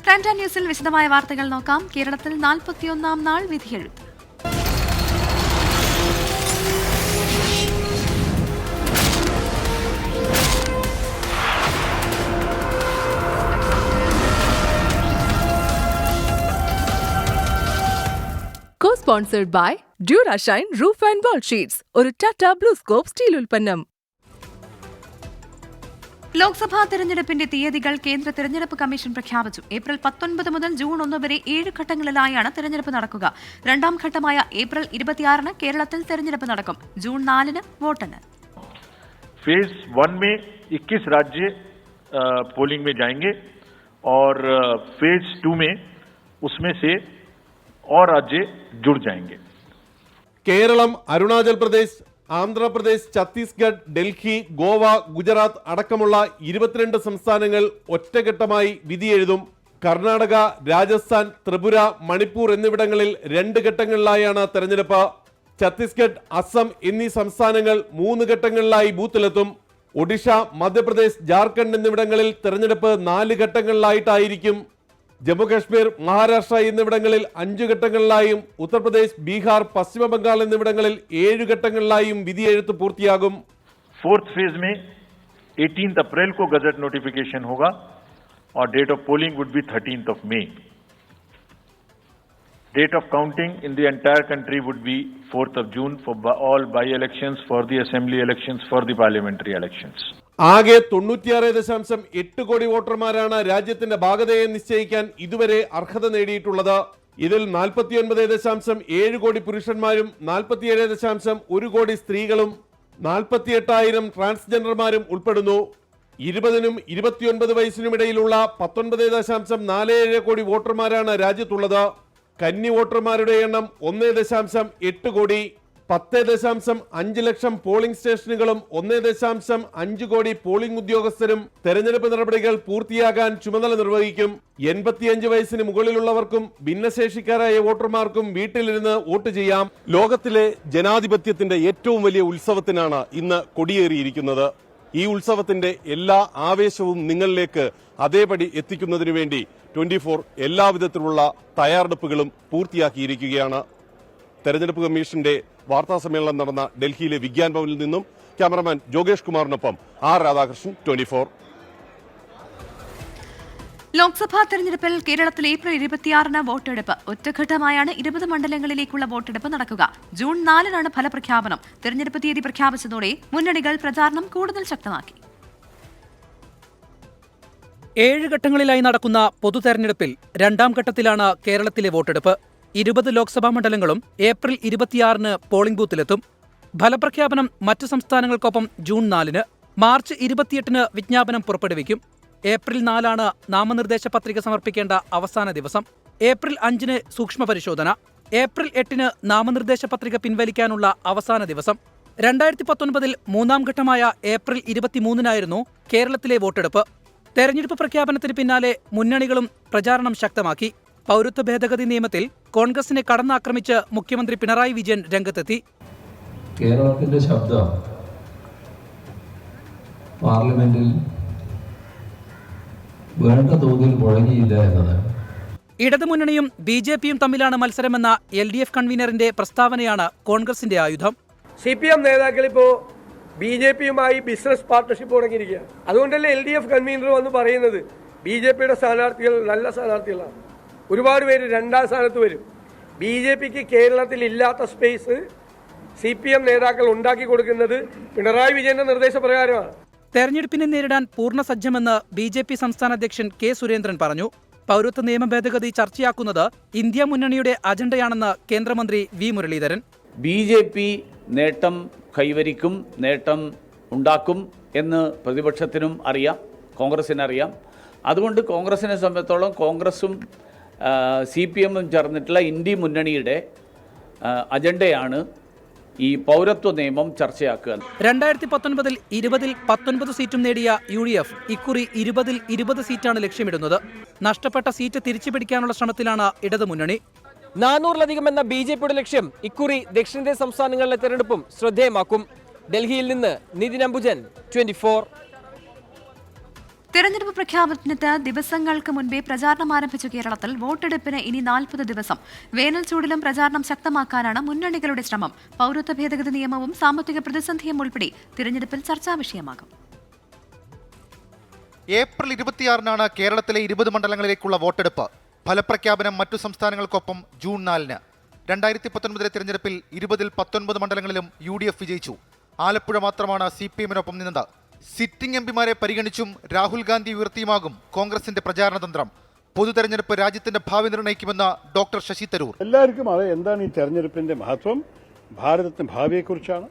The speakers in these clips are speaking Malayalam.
പ്രൈം ടൈം ന്യൂസിൽ വിശദമായ വാർത്തകൾ നോക്കാം. കേരളത്തിൽ 41ാം നാൾ വിധിയെഴുത്ത്. Co-sponsored by Durashine Roof and Wall Sheets. ഒരു ടാറ്റ ബ്ലൂ സ്കോപ്പ് സ്റ്റീൽ ഉൽപ്പന്നം. ലോക്സഭാ തെരഞ്ഞെടുപ്പിന്റെ തീയതികൾ കേന്ദ്ര തെരഞ്ഞെടുപ്പ് കമ്മീഷൻ പ്രഖ്യാപിച്ചു. ഏപ്രിൽ 19 മുതൽ ജൂൺ 1 വരെ 7 ഘട്ടങ്ങളിലായാണ് തെരഞ്ഞെടുപ്പ് നടക്കുക. രണ്ടാം ഘട്ടമായ ഏപ്രിൽ 26-ന് കേരളത്തിൽ തെരഞ്ഞെടുപ്പ് നടക്കും. ജൂൺ 4-ന് വോട്ടെണ്ണൽ. फेज 1 में 21 राज्य पोलिंग में जाएंगे और फेज 2 में उसमें से और राज्य जुड़ जाएंगे. കേരളം, അരുണാചൽ പ്രദേശ്, ആന്ധ്രാപ്രദേശ്, ഛത്തീസ്ഗഡ്, ഡൽഹി, ഗോവ, ഗുജറാത്ത് അടക്കമുള്ള 22 സംസ്ഥാനങ്ങൾ ഒറ്റഘട്ടമായി വിധിയെഴുതും. കർണാടക, രാജസ്ഥാൻ, ത്രിപുര, മണിപ്പൂർ എന്നിവിടങ്ങളിൽ 2 ഘട്ടങ്ങളിലായാണ് തെരഞ്ഞെടുപ്പ്. ഛത്തീസ്ഗഡ്, അസം എന്നീ സംസ്ഥാനങ്ങൾ 3 ഘട്ടങ്ങളിലായി ബൂത്തിലെത്തും. ഒഡീഷ, മധ്യപ്രദേശ്, ജാർഖണ്ഡ് എന്നിവിടങ്ങളിൽ തെരഞ്ഞെടുപ്പ് 4 ഘട്ടങ്ങളിലായിട്ടായിരിക്കും. ജമ്മുകാശ്മീർ, മഹാരാഷ്ട്ര എന്നിവിടങ്ങളിൽ 5 ഘട്ടങ്ങളിലായും ഉത്തർപ്രദേശ്, ബീഹാർ, പശ്ചിമ ബംഗാൾ എന്നിവിടങ്ങളിൽ 7 ഘട്ടങ്ങളിലായും വിധിയെഴുത്ത് പൂർത്തിയാകും. फोर्थ फेज में 18 अप्रैल को गजट नोटिफिकेशन होगा और date of polling would be 13th of May. Date of counting in the entire country would be 4th of June for all by-elections, for the assembly elections, for the parliamentary elections. ആകെ 96.8 കോടി വോട്ടർമാരാണ് രാജ്യത്തിന്റെ ഭാഗതയെ നിശ്ചയിക്കാൻ ഇതുവരെ അർഹത നേടിയിട്ടുള്ളത്. ഇതിൽ 49.7 കോടി പുരുഷന്മാരും 47.1 കോടി സ്ത്രീകളും 48,000 ട്രാൻസ്ജെൻഡർമാരും ഉൾപ്പെടുന്നു. 20-നും 29 വയസ്സിനുമിടയിലുള്ള 19.47 കോടി വോട്ടർമാരാണ് രാജ്യത്തുള്ളത്. കന്നി വോട്ടർമാരുടെ എണ്ണം 1.8 കോടി. 10.5 ലക്ഷം പോളിംഗ് സ്റ്റേഷനുകളും 1.5 കോടി പോളിംഗ് ഉദ്യോഗസ്ഥരും തെരഞ്ഞെടുപ്പ് നടപടികൾ പൂർത്തിയാകാൻ ചുമതല നിർവഹിക്കും. 85 വയസ്സിന് മുകളിലുള്ളവർക്കും ഭിന്നശേഷിക്കാരായ വോട്ടർമാർക്കും വീട്ടിലിരുന്ന് വോട്ട് ചെയ്യാം. ലോകത്തിലെ ജനാധിപത്യത്തിന്റെ ഏറ്റവും വലിയ ഉത്സവത്തിനാണ് ഇന്ന് കൊടിയേറിയിരിക്കുന്നത്. ഈ ഉത്സവത്തിന്റെ എല്ലാ ആവേശവും നിങ്ങളിലേക്ക് അതേപടി എത്തിക്കുന്നതിനു വേണ്ടി 24 എല്ലാവിധത്തിലുള്ള തയ്യാറെടുപ്പുകളും പൂർത്തിയാക്കിയിരിക്കുകയാണ്. തെരഞ്ഞെടുപ്പ് കമ്മീഷന്റെ വാർത്താ സമ്മേളനം നടന്ന ഡൽഹിയിലെ വിഗ്യാൻ ഭവനിൽ നിന്നും ക്യാമറമാൻ ജോഗേഷ് കുമാറിനൊപ്പം ആർ രാധാകൃഷ്ണൻ, 24. ലോക്സഭാ തെരഞ്ഞെടുപ്പിൽ കേരളത്തിൽ ഏപ്രിൽ 26-ന് വോട്ടെടുപ്പ്. ഒറ്റഘട്ടമായാണ് 20 മണ്ഡലങ്ങളിലേക്കുള്ള വോട്ടെടുപ്പ് നടക്കുക. ജൂൺ 4-നാണ് ഫലപ്രഖ്യാപനം. തെരഞ്ഞെടുപ്പ് തീയതി പ്രഖ്യാപിച്ചതോടെ മുന്നണികൾ പ്രചാരണം കൂടുതൽ ശക്തമാക്കി. 7 ഘട്ടങ്ങളിലായി നടക്കുന്ന പൊതു തെരഞ്ഞെടുപ്പിൽ രണ്ടാം ഘട്ടത്തിലാണ് കേരളത്തിലെ വോട്ടെടുപ്പ്. 20 ലോക്സഭാ മണ്ഡലങ്ങളും ഏപ്രിൽ 26-ന് പോളിംഗ് ബൂത്തിലെത്തും. ഫലപ്രഖ്യാപനം മറ്റ് സംസ്ഥാനങ്ങൾക്കൊപ്പം ജൂൺ 4-ന്. മാർച്ച് 28-ന് വിജ്ഞാപനം പുറപ്പെടുവിക്കും. ഏപ്രിൽ 4-ആണ് നാമനിർദ്ദേശ പത്രിക സമർപ്പിക്കേണ്ട അവസാന ദിവസം. ഏപ്രിൽ 5-ന് സൂക്ഷ്മ പരിശോധന. ഏപ്രിൽ 8-ന് നാമനിർദ്ദേശ പത്രിക പിൻവലിക്കാനുള്ള അവസാന ദിവസം. 2019-ൽ 3-ാം ഘട്ടമായ ഏപ്രിൽ 23-നായിരുന്നു കേരളത്തിലെ വോട്ടെടുപ്പ്. തെരഞ്ഞെടുപ്പ് പ്രഖ്യാപനത്തിന് പിന്നാലെ മുന്നണികളും പ്രചാരണം ശക്തമാക്കി. പൗരത്വ ഭേദഗതി നിയമത്തിൽ കോൺഗ്രസിനെ കടന്നാക്രമിച്ച് മുഖ്യമന്ത്രി പിണറായി വിജയൻ രംഗത്തെത്തി. കേരളത്തിന്റെ ശബ്ദം പാർലമെന്റിൽ വേണ്ട തോതിൽ മുഴങ്ങിയില്ല എന്നതാണ്. ഇടതുമുന്നണിയും BJPയും തമ്മിലാണ് മത്സരമെന്ന LDF കൺവീനറിന്റെ പ്രസ്താവനയാണ് കോൺഗ്രസിന്റെ ആയുധം. CPM നേതാക്കൾ ഇപ്പോൾ BJPയുമായി ബിസിനസ് പാർട്ണർഷിപ്പ് തുടങ്ങിയിരിക്കുകയാണ്. അതുകൊണ്ടല്ലേ LDF കൺവീനർ വന്ന് പറയുന്നത് BJPയുടെ സ്ഥാനാർത്ഥികൾ നല്ല സ്ഥാനാർത്ഥികളാണ്. ഒരുപാട് പേര് 2ാം സ്ഥാനത്ത് വരും. BJPക്ക് കേരളത്തിൽ ഇല്ലാത്ത സ്പേസ് CPM നേതാക്കൾ ഉണ്ടാക്കി കൊടുക്കുന്നത് പിണറായി വിജയന്റെ നിർദ്ദേശപ്രകാരമാണ്. തെരഞ്ഞെടുപ്പിനെ നേരിടാൻ പൂർണ്ണ സജ്ജമെന്ന് BJP സംസ്ഥാന അധ്യക്ഷൻ K. സുരേന്ദ്രൻ പറഞ്ഞു. പൗരത്വ നിയമ ഭേദഗതി ചർച്ചയാക്കുന്നത് ഇന്ത്യ മുന്നണിയുടെ അജണ്ടയാണെന്ന് കേന്ദ്രമന്ത്രി V. മുരളീധരൻ. BJP നേട്ടം കൈവരിക്കും, നേട്ടം ഉണ്ടാക്കും എന്ന് പ്രതിപക്ഷത്തിനും അറിയാം, കോൺഗ്രസിനറിയാം. അതുകൊണ്ട് കോൺഗ്രസിനെ സംബന്ധിച്ചോളം കോൺഗ്രസും CPMും ചേർന്നിട്ടുള്ള ഇന്ത്യ മുന്നണിയുടെ അജണ്ടയാണ് ഈ പൗരത്വ നിയമം ചർച്ചയാക്കുക. 2019-ൽ 20-ൽ 19 സീറ്റും നേടിയ UDF ഇക്കുറി 20-ൽ 20 സീറ്റാണ് ലക്ഷ്യമിടുന്നത്. നഷ്ടപ്പെട്ട സീറ്റ് തിരിച്ചുപിടിക്കാനുള്ള ശ്രമത്തിലാണ് ഇടതുമുന്നണി. 400-ലധികം എന്ന BJPയുടെ ലക്ഷ്യം ഇക്കുറി ദക്ഷിണേന്ത്യൻ സംസ്ഥാനങ്ങളിലെ തെരഞ്ഞെടുപ്പും ശ്രദ്ധേയമാക്കും. ഡൽഹിയിൽ നിന്ന് നിതിൻ അംബുജൻ, 24. തെരഞ്ഞെടുപ്പ് പ്രഖ്യാപനത്തിന് ദിവസങ്ങൾക്ക് മുൻപേ പ്രചാരണം ആരംഭിച്ച കേരളത്തിൽ വോട്ടെടുപ്പിന് ഇനി 40 ദിവസം. വേനൽ ചൂടിലും പ്രചാരണം ശക്തമാക്കാനാണ് മുന്നണികളുടെ ശ്രമം. പൗരത്വ ഭേദഗതി നിയമവും സാമ്പത്തിക പ്രതിസന്ധിയും ഉൾപ്പെടെ തിരഞ്ഞെടുപ്പിൽ ചർച്ചാ വിഷയമാകും. ഏപ്രിൽ 26-നാണ് കേരളത്തിലെ 20 മണ്ഡലങ്ങളിലേക്കുള്ള വോട്ടെടുപ്പ്. ഫലപ്രഖ്യാപനം മറ്റു സംസ്ഥാനങ്ങൾക്കൊപ്പം ജൂൺ 4-ന്. 2019 തിരഞ്ഞെടുപ്പിൽ 20-ൽ 19 മണ്ഡലങ്ങളിലും UDF വിജയിച്ചു. ആലപ്പുഴ മാത്രമാണ് CPM-നൊപ്പം നിന്നത്. സിറ്റിംഗ് എംപിമാരെ പരിഗണിച്ചും രാഹുൽ ഗാന്ധി ഉയർത്തിയുമാകും കോൺഗ്രസിന്റെ പ്രചാരണ തന്ത്രം. പൊതു തെരഞ്ഞെടുപ്പ് രാജ്യത്തിന്റെ ഭാവി നിർണ്ണയിക്കുമെന്ന് ഡോക്ടർ ശശി തരൂർ. എല്ലാവർക്കും അറിയാം എന്താണ് ഈ തെരഞ്ഞെടുപ്പിന്റെ മഹത്വം. ഭാരതത്തിന്റെ ഭാവിയെക്കുറിച്ചാണ്.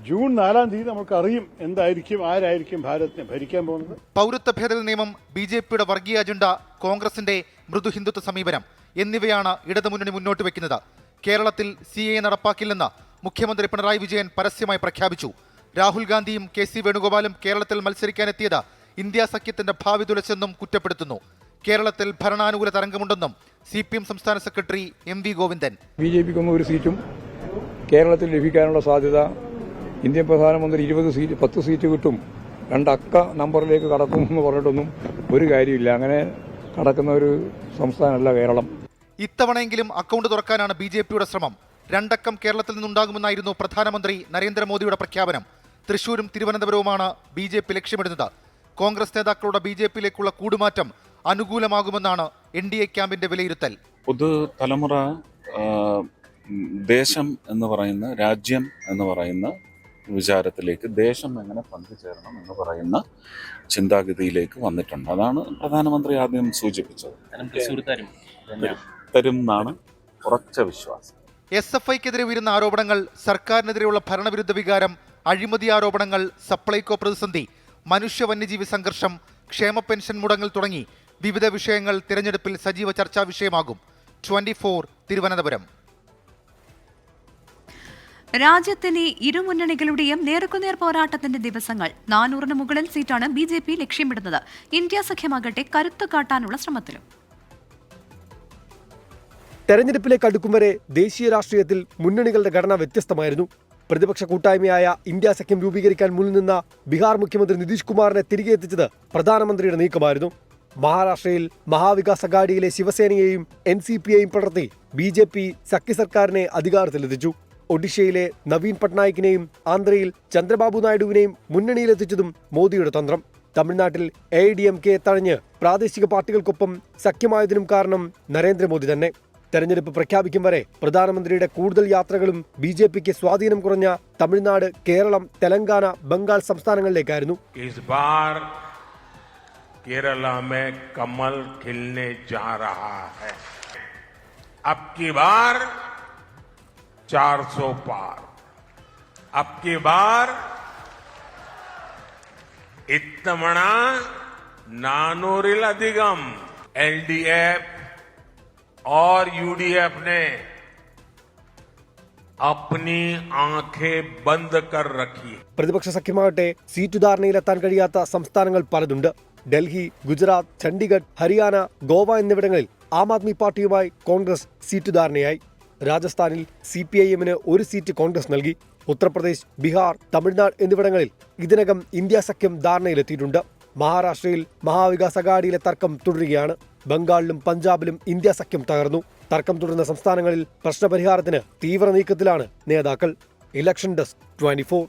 ജൂൺ 4-ാം തീയതി നമുക്ക് അറിയും എന്തായിരിക്കും, ആരായിരിക്കും ഭാരതത്തെ ഭരിക്കാൻ പോകുന്നത്. പൗരത്വ ഭേദഗതി നിയമം, BJPയുടെ വർഗീയ അജണ്ട, കോൺഗ്രസിന്റെ മൃദു ഹിന്ദുത്വ സമീപനം എന്നിവയാണ് ഇടതുമുന്നണി മുന്നോട്ട് വെക്കുന്നത്. കേരളത്തിൽ CAA നടപ്പാക്കില്ലെന്ന് മുഖ്യമന്ത്രി പിണറായി വിജയൻ പരസ്യമായി പ്രഖ്യാപിച്ചു. രാഹുൽ ഗാന്ധിയും KC വേണുഗോപാലും കേരളത്തിൽ മത്സരിക്കാനെത്തിയത് ഇന്ത്യ സഖ്യത്തിന്റെ ഭാവി തുലച്ചെന്നും കുറ്റപ്പെടുത്തുന്നു. കേരളത്തിൽ ഭരണാനുകൂല തരംഗമുണ്ടെന്നും CPM സംസ്ഥാന സെക്രട്ടറി MV ഗോവിന്ദൻ. BJPക്കൊന്നും ഒരു സീറ്റും കേരളത്തിൽ ലഭിക്കാനുള്ള സാധ്യത, ഇന്ത്യൻ പ്രധാനമന്ത്രി 10 സീറ്റ് കിട്ടും, 2 അക്ക നമ്പറിലേക്ക് കടക്കും എന്ന് പറഞ്ഞിട്ടൊന്നും ഒരു കാര്യമില്ല. അങ്ങനെ കടക്കുന്ന ഒരു സംസ്ഥാനമല്ല കേരളം. ഇത്തവണയെങ്കിലും അക്കൗണ്ട് തുറക്കാനാണ് BJPയുടെ ശ്രമം. 2 അക്കം കേരളത്തിൽ നിന്നുണ്ടാകുമെന്നായിരുന്നു പ്രധാനമന്ത്രി നരേന്ദ്രമോദിയുടെ പ്രഖ്യാപനം. തൃശൂരും തിരുവനന്തപുരവുമാണ് BJP ലക്ഷ്യമിടുന്നത്. കോൺഗ്രസ് നേതാക്കളുടെ BJPയിലേക്കുള്ള കൂടുമാറ്റം അനുകൂലമാകുമെന്നാണ് NDA ക്യാമ്പിന്റെ വിലയിരുത്തൽ. പുതുതലമുറ ദേശം എന്ന് പറയുന്ന, രാജ്യം എന്ന് പറയുന്ന വിചാരത്തിലേക്ക്, ദേശം എങ്ങനെ പങ്കുചേരണം എന്ന് പറയുന്ന ചിന്താഗതിയിലേക്ക് വന്നിട്ടുണ്ട്. അതാണ് പ്രധാനമന്ത്രി ആദ്യം സൂചിപ്പിച്ചത്. തരും എന്നാണ് ഉറച്ച വിശ്വാസം. SFIക്കെതിരെ ഉയരുന്ന ആരോപണങ്ങൾ, സർക്കാരിനെതിരെയുള്ള ഭരണവിരുദ്ധ വികാരം, അഴിമതി ആരോപണങ്ങൾ, സപ്ലൈകോ പ്രതിസന്ധി, മനുഷ്യ വന്യജീവി സംഘർഷം, ക്ഷേമ പെൻഷൻ മുടങ്ങൽ തുടങ്ങി വിവിധ വിഷയങ്ങൾ തിരഞ്ഞെടുപ്പിൽ സജീവ ചർച്ചാ വിഷയമാകും. 24 തിരുവനന്തപുരം. രാജ്യത്തിന് ഇരുമുന്നണികളുടെയും നേർക്കുനേർ പോരാട്ടത്തിന്റെ ദിവസങ്ങൾ. 400-ന് മുകളിൽ സീറ്റാണ് BJP ലക്ഷ്യമിടുന്നത്. ഇന്ത്യ സഖ്യമാകട്ടെ കരുത്തു കാട്ടാനുള്ള ശ്രമത്തിലും. തെരഞ്ഞെടുപ്പിലേക്ക് അടുക്കും വരെ ദേശീയ രാഷ്ട്രീയത്തിൽ മുന്നണികളുടെ ഘടന വ്യത്യസ്തമായിരുന്നു. പ്രതിപക്ഷ കൂട്ടായ്മയായ ഇന്ത്യ സഖ്യം രൂപീകരിക്കാൻ മുൻനിന്ന ബീഹാർ മുഖ്യമന്ത്രി നിതീഷ് കുമാറിനെ തിരികെ എത്തിച്ചത് പ്രധാനമന്ത്രിയുടെ നീക്കമായിരുന്നു. മഹാരാഷ്ട്രയിൽ മഹാവികാസ് അഘാഡിയിലെ ശിവസേനയെയും NCPയെയും പടർത്തി BJP സഖ്യ സർക്കാരിനെ അധികാരത്തിലെത്തിച്ചു. ഒഡീഷയിലെ നവീൻ പട്നായിക്കിനെയും ആന്ധ്രയിൽ ചന്ദ്രബാബു നായിഡുവിനെയും മുന്നണിയിലെത്തിച്ചതും മോദിയുടെ തന്ത്രം. തമിഴ്നാട്ടിൽ AIDMK തഴഞ്ഞ് പ്രാദേശിക പാർട്ടികൾക്കൊപ്പം സഖ്യമായതിനും കാരണം നരേന്ദ്രമോദി തന്നെ. തെരഞ്ഞെടുപ്പ് പ്രഖ്യാപിക്കും വരെ പ്രധാനമന്ത്രിയുടെ കൂടുതൽ യാത്രകളും BJPക്ക് സ്വാധീനം കുറഞ്ഞ തമിഴ്നാട്, കേരളം, തെലങ്കാന, ബംഗാൾ സംസ്ഥാനങ്ങളിലേക്കായിരുന്നു. കേരള में कमल खिलने जा रहा है. अब की बार 400 पार. अब की बार ഇത്തവണ 400-ലധികം LDF और UDF ने अपनी आंखें बंद कर रखी. പ്രതിപക്ഷ സഖ്യമാകട്ടെ സീറ്റ് ധാരണയിലെത്താൻ കഴിയാത്ത സംസ്ഥാനങ്ങൾ പലതുണ്ട്. ഡൽഹി, ഗുജറാത്ത്, ചണ്ഡീഗഡ്, ഹരിയാന, ഗോവ എന്നിവിടങ്ങളിൽ ആം ആദ്മി പാർട്ടിയുമായി കോൺഗ്രസ് സീറ്റ് ധാരണയായി. രാജസ്ഥാനിൽ CPIM-ന് 1 സീറ്റ് കോൺഗ്രസ് നൽകി. ഉത്തർപ്രദേശ്, ബീഹാർ, തമിഴ്നാട് എന്നിവിടങ്ങളിൽ ഇതിനകം ഇന്ത്യ സഖ്യം ധാരണയിലെത്തിയിട്ടുണ്ട്. മഹാരാഷ്ട്രയിൽ മഹാവികാസ് അഘാഡിയിലെ തർക്കം തുടരുകയാണ്. ബംഗാളിലും പഞ്ചാബിലും ഇന്ത്യ സഖ്യം തകർന്നു. തർക്കം തുടരുന്ന സംസ്ഥാനങ്ങളിൽ പ്രശ്നപരിഹാരത്തിന് തീവ്ര നീക്കത്തിലാണ് നേതാക്കൾ. Election desk 24.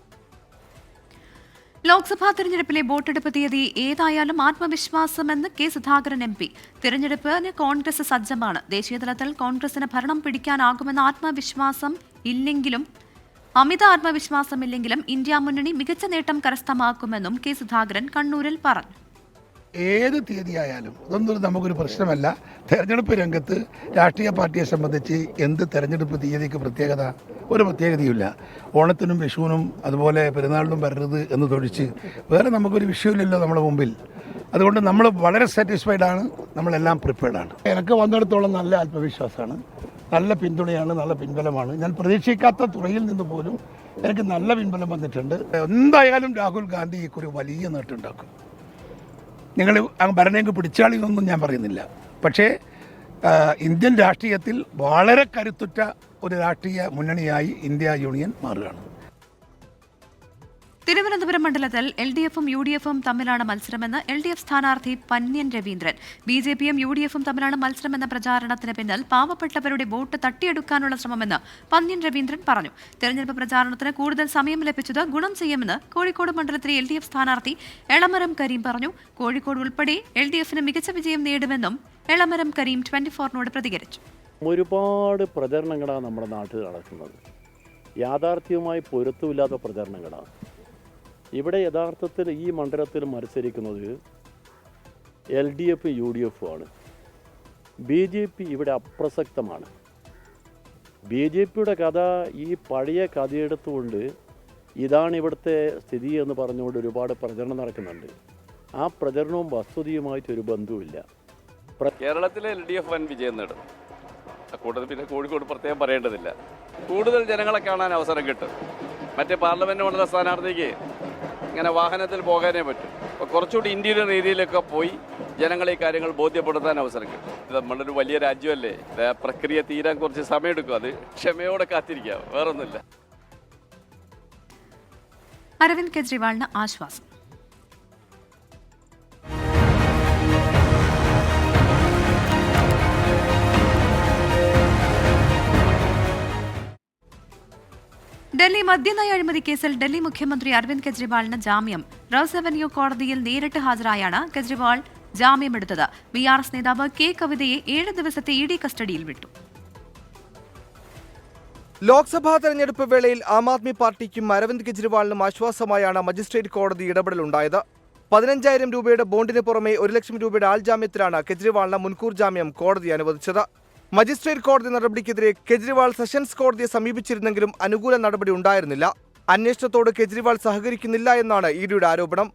ലോക്സഭാ തെരഞ്ഞെടുപ്പിലെ വോട്ടെടുപ്പ് തീയതി ഏതായാലും ആത്മവിശ്വാസമെന്ന് K സുധാകരൻ MP. തെരഞ്ഞെടുപ്പിന് കോൺഗ്രസ് സജ്ജമാണ്. ദേശീയതലത്തിൽ കോൺഗ്രസിന് ഭരണം പിടിക്കാനാകുമെന്ന ആത്മവിശ്വാസം ഇല്ലെങ്കിലും അമിത ആത്മവിശ്വാസമില്ലെങ്കിലും ഇന്ത്യ മുന്നണി മികച്ച നേട്ടം കരസ്ഥമാക്കുമെന്നും K സുധാകരൻ കണ്ണൂരിൽ പറഞ്ഞു. ഏത് തീയതിയായാലും അതൊന്നും നമുക്കൊരു പ്രശ്നമല്ല. തെരഞ്ഞെടുപ്പ് രംഗത്ത് രാഷ്ട്രീയ പാർട്ടിയെ സംബന്ധിച്ച് എന്ത് തെരഞ്ഞെടുപ്പ് തീയതിക്ക് പ്രത്യേകത? ഒരു പ്രത്യേകതയുമില്ല. ഓണത്തിനും വിഷുവിനും അതുപോലെ പെരുന്നാളിനും വരരുത് എന്ന് തൊഴിച്ച് വേറെ നമുക്കൊരു വിഷയമില്ലല്ലോ നമ്മുടെ മുമ്പിൽ. അതുകൊണ്ട് നമ്മൾ വളരെ സാറ്റിസ്ഫൈഡ് ആണ്, നമ്മളെല്ലാം പ്രിപ്പയർഡാണ്. എനിക്ക് വന്നിടത്തോളം നല്ല ആത്മവിശ്വാസമാണ്, നല്ല പിന്തുണയാണ്, നല്ല പിൻബലമാണ്. ഞാൻ പ്രതീക്ഷിക്കാത്ത തുറയിൽ നിന്ന് പോലും എനിക്ക് നല്ല പിൻബലം വന്നിട്ടുണ്ട്. എന്തായാലും രാഹുൽ ഗാന്ധി ഇക്കൊരു വലിയ നേട്ടമുണ്ടാക്കും. നിങ്ങൾ ഭരണേക്ക് പിടിച്ചാളിന്നൊന്നും ഞാൻ പറയുന്നില്ല. പക്ഷേ ഇന്ത്യൻ രാഷ്ട്രീയത്തിൽ വളരെ കരുത്തുറ്റ ഒരു രാഷ്ട്രീയ മുന്നണിയായി ഇന്ത്യ യൂണിയൻ മാറുകയാണ്. തിരുവനന്തപുരം മണ്ഡലത്തിൽ LDFും UDFും തമ്മിലാണ് മത്സരമെന്ന് LDF സ്ഥാനാർത്ഥി പന്ന്യൻ രവീന്ദ്രൻ. BJPയും UDFും തമ്മിലാണ് മത്സരമെന്ന പ്രചാരണത്തിന് പിന്നിൽ പാവപ്പെട്ടവരുടെ വോട്ട് തട്ടിയെടുക്കാനുള്ള ശ്രമമെന്ന് പന്ന്യൻ രവീന്ദ്രൻ പറഞ്ഞു. തെരഞ്ഞെടുപ്പ് പ്രചാരണത്തിന് കൂടുതൽ സമയം ലഭിച്ചത് ഗുണം ചെയ്യുമെന്ന് കോഴിക്കോട് മണ്ഡലത്തിലെ LDF സ്ഥാനാർത്ഥി എളമരം കരീം പറഞ്ഞു. കോഴിക്കോട് ഉൾപ്പെടെ LDFന് മികച്ച വിജയം നേടുമെന്നും എളമരം കരീം 24നോട് പ്രതികരിച്ചു. ഒരുപാട് പ്രചരണങ്ങളാണ് നമ്മുടെ നാട്ടിൽ നടക്കുന്നത്. യാഥാർത്ഥ്യവുമായി പൊരുത്തമില്ലാത്ത പ്രചരണങ്ങളാണ്. ഇവിടെ യഥാർത്ഥത്തിൽ ഈ മണ്ഡലത്തിൽ മത്സരിക്കുന്നത് LDF UDF ആണ്. BJP ഇവിടെ അപ്രസക്തമാണ്. BJPയുടെ കഥ ഈ പഴയ കഥയെടുത്തുകൊണ്ട് ഇതാണ് ഇവിടുത്തെ സ്ഥിതി എന്ന് പറഞ്ഞുകൊണ്ട് ഒരുപാട് പ്രചരണം നടക്കുന്നുണ്ട്. ആ പ്രചരണവും വസ്തുതയുമായിട്ടൊരു ബന്ധവുമില്ല. കേരളത്തിലെ LDF വൻ വിജയം നേടും. കൂട്ടത്തിൽ പിന്നെ കോഴിക്കോട് പ്രത്യേകം പറയേണ്ടതില്ല. കൂടുതൽ ജനങ്ങളെ കാണാൻ അവസരം കിട്ടും. മറ്റേ പാർലമെൻറ്റ് മണ്ഡല സ്ഥാനാർത്ഥിക്ക് ഇങ്ങനെ വാഹനത്തിൽ പോകാനേ പറ്റും. അപ്പോൾ കുറച്ചുകൂടി ഇന്ത്യയുടെ രീതിയിലൊക്കെ പോയി ജനങ്ങളെ ഈ കാര്യങ്ങൾ ബോധ്യപ്പെടുത്താൻ അവസരം കിട്ടും. ഇത് നമ്മളൊരു വലിയ രാജ്യമല്ലേ, പ്രക്രിയ തീരാൻ കുറച്ച് സമയമെടുക്കും. അത് ക്ഷമയോടെ കാത്തിരിക്കാം, വേറൊന്നുമില്ല. അരവിന്ദ് കെജ്രിവാളിന് ആശ്വാസം. ഡൽഹി മദ്യനയ അഴിമതി കേസിൽ ഡൽഹി മുഖ്യമന്ത്രി അരവിന്ദ് കെജ്രിവാളിന് ജാമ്യം. റോസ് അവന്യൂ കോടതിയിൽ നേരിട്ട് ഹാജരായാണ് കെജ്രിവാൾ ജാമ്യമെടുത്തത്. BRS നേതാവ് K കവിതയെ 7 ദിവസത്തെ ED കസ്റ്റഡിയിൽ വിട്ടു. ലോക്സഭാ തെരഞ്ഞെടുപ്പ് വേളയിൽ ആം ആദ്മി പാർട്ടിക്കും അരവിന്ദ് കെജ്രിവാളിനും ആശ്വാസമായാണ് മജിസ്ട്രേറ്റ് കോടതി ഇടപെടലുണ്ടായത്. 15,000 രൂപയുടെ ബോണ്ടിന് പുറമെ 1 ലക്ഷം രൂപയുടെ ആൾജാമ്യത്തിലാണ് കെജ്രിവാളിന് മുൻകൂർ ജാമ്യം കോടതി അനുവദിച്ചത്. മജിസ്ട്രേറ്റ് കോടതി നടപടിക്കെതിരെ കെജ്രിവാൾ സെഷൻസ് കോടതിയെ സമീപിച്ചിരുന്നെങ്കിലും അനുകൂല നടപടി ഉണ്ടായിരുന്നില്ല. അന്വേഷണത്തോട് കെജ്രിവാൾ സഹകരിക്കുന്നില്ല എന്നാണ് ഇഡിയുടെ ആരോപണം.